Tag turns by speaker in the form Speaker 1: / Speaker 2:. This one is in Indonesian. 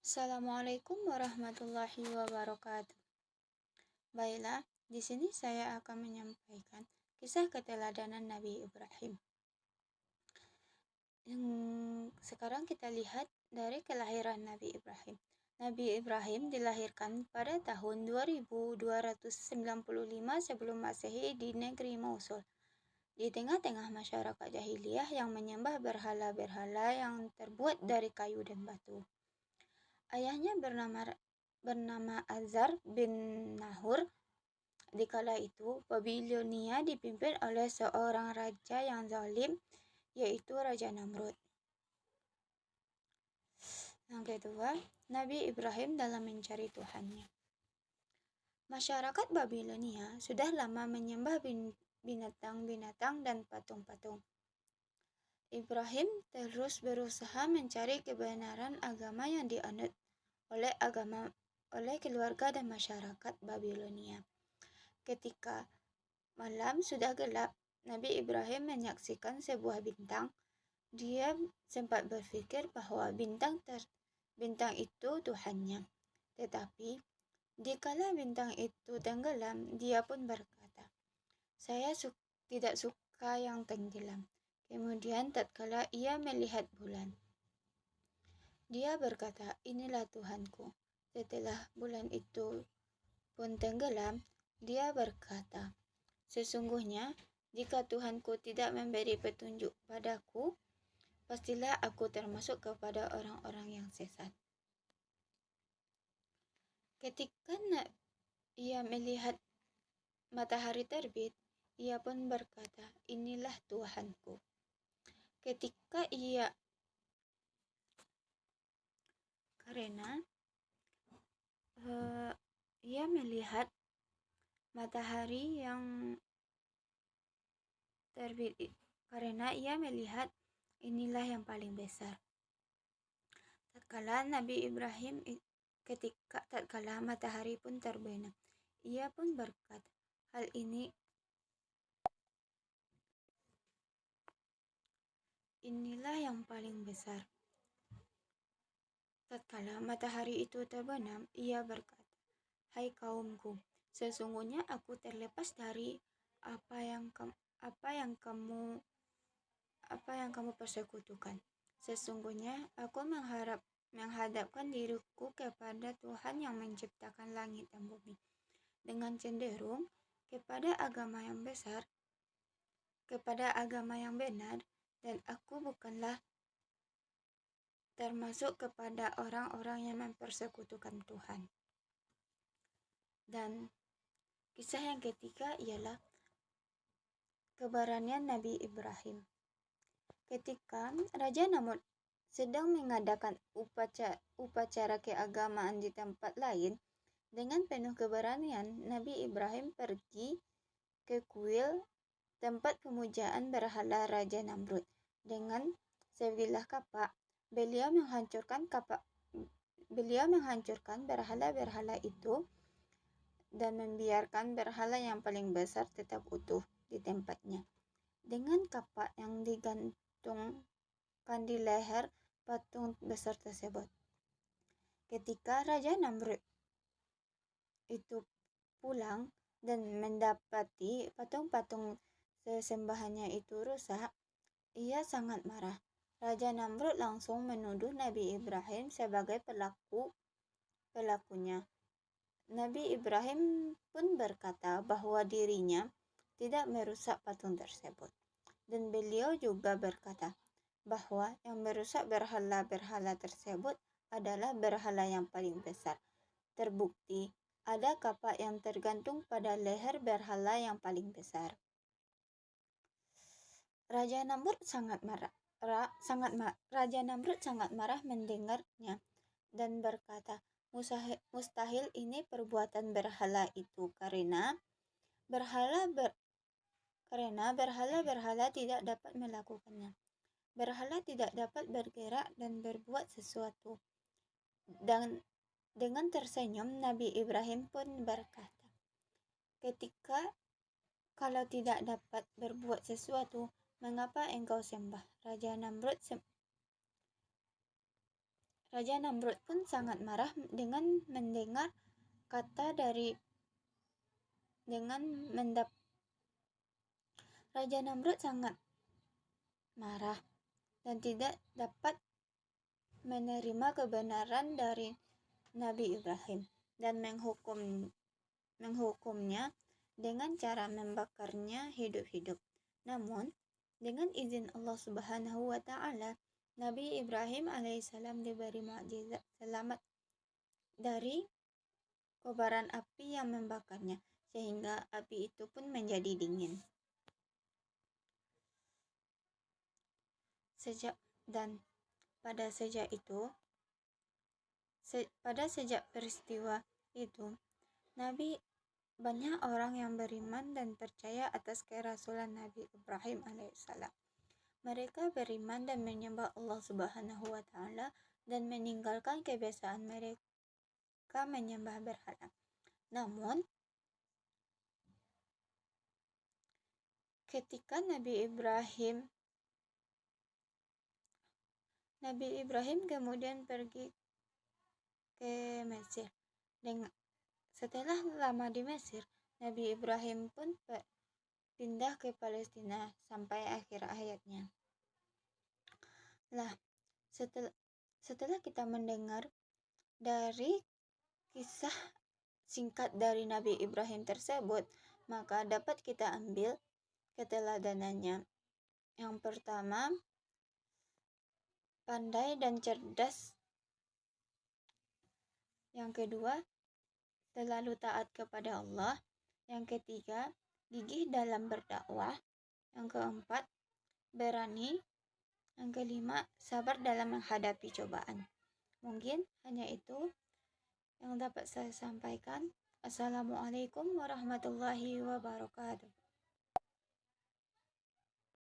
Speaker 1: Assalamualaikum warahmatullahi wabarakatuh. Baiklah, di sini saya akan menyampaikan kisah keteladanan Nabi Ibrahim. Sekarang kita lihat dari kelahiran Nabi Ibrahim. Nabi Ibrahim dilahirkan pada tahun 2295 sebelum Masehi di negeri Mosul, di tengah-tengah masyarakat jahiliyah yang menyembah berhala-berhala yang terbuat dari kayu dan batu. Ayahnya bernama Azar bin Nahur. Di kala itu, Babilonia dipimpin oleh seorang raja yang zalim, yaitu Raja Namrud. Yang kedua, Nabi Ibrahim dalam mencari Tuhannya. Masyarakat Babilonia sudah lama menyembah binatang-binatang dan patung-patung. Ibrahim terus berusaha mencari kebenaran agama yang dianut oleh keluarga dan masyarakat Babilonia. Ketika malam sudah gelap, Nabi Ibrahim menyaksikan sebuah bintang. Dia sempat berpikir bahwa bintang itu Tuhannya. Tetapi dikala bintang itu tenggelam, dia pun berkata, "Saya tidak suka yang tenggelam." Kemudian tatkala ia melihat bulan, dia berkata, "Inilah Tuhanku." Setelah bulan itu pun tenggelam, dia berkata, "Sesungguhnya jika Tuhanku tidak memberi petunjuk padaku, pastilah aku termasuk kepada orang-orang yang sesat." Ketika ia melihat matahari terbit, ia pun berkata, "Inilah Tuhanku." Karena ia melihat matahari yang terbit, karena ia melihat inilah yang paling besar. Tatkala matahari pun terbenam, ia pun berkata, inilah yang paling besar. Tatkala matahari itu terbenam, ia berkata, "Hai kaumku, sesungguhnya aku terlepas dari apa yang kamu persekutukan. Sesungguhnya aku menghadapkan diriku kepada Tuhan yang menciptakan langit dan bumi, dengan cenderung kepada agama yang benar, dan aku bukanlah termasuk kepada orang-orang yang mempersekutukan Tuhan." Dan kisah yang ketiga ialah keberanian Nabi Ibrahim. Ketika Raja Namrud sedang mengadakan upacara keagamaan di tempat lain, dengan penuh keberanian Nabi Ibrahim pergi ke kuil tempat pemujaan berhala Raja Namrud. Dengan sebilah kapak, beliau menghancurkan berhala-berhala itu dan membiarkan berhala yang paling besar tetap utuh di tempatnya, dengan kapak yang digantungkan di leher patung besar tersebut. Ketika Raja Namrud itu pulang dan mendapati patung-patung sesembahannya itu rusak, ia sangat marah. Raja Namrud langsung menuduh Nabi Ibrahim sebagai pelakunya. Nabi Ibrahim pun berkata bahwa dirinya tidak merusak patung tersebut. Dan beliau juga berkata bahwa yang merusak berhala-berhala tersebut adalah berhala yang paling besar. Terbukti ada kapak yang tergantung pada leher berhala yang paling besar. Raja Namrud sangat marah mendengarnya dan berkata, mustahil ini perbuatan berhala itu, karena berhala tidak dapat melakukannya. Berhala tidak dapat bergerak dan berbuat sesuatu. Dan dengan tersenyum, Nabi Ibrahim pun berkata, kalau tidak dapat berbuat sesuatu, mengapa engkau sembah? Raja Raja Namrud pun sangat marah dengan mendengar kata dari Raja Namrud sangat marah dan tidak dapat menerima kebenaran dari Nabi Ibrahim dan menghukumnya dengan cara membakarnya hidup-hidup. Namun, dengan izin Allah Subhanahu wa Ta'ala, Nabi Ibrahim alaihissalam diberi mukjizat selamat dari kobaran api yang membakarnya, sehingga api itu pun menjadi dingin. Pada sejak peristiwa itu, banyak orang yang beriman dan percaya atas kerasulan Nabi Ibrahim alaihissalam. Mereka beriman dan menyembah Allah Subhanahu wa Ta'ala dan meninggalkan kebiasaan mereka menyembah berhala. Namun, ketika Nabi Ibrahim kemudian pergi ke Mesir. Setelah lama di Mesir, Nabi Ibrahim pun pindah ke Palestina sampai akhir hayatnya. Setelah kita mendengar dari kisah singkat dari Nabi Ibrahim tersebut, maka dapat kita ambil keteladanannya. Yang pertama, pandai dan cerdas. Yang kedua, selalu taat kepada Allah. Yang ketiga, gigih dalam berdakwah. Yang keempat, berani. Yang kelima, sabar dalam menghadapi cobaan. Mungkin hanya itu yang dapat saya sampaikan. Assalamualaikum warahmatullahi wabarakatuh.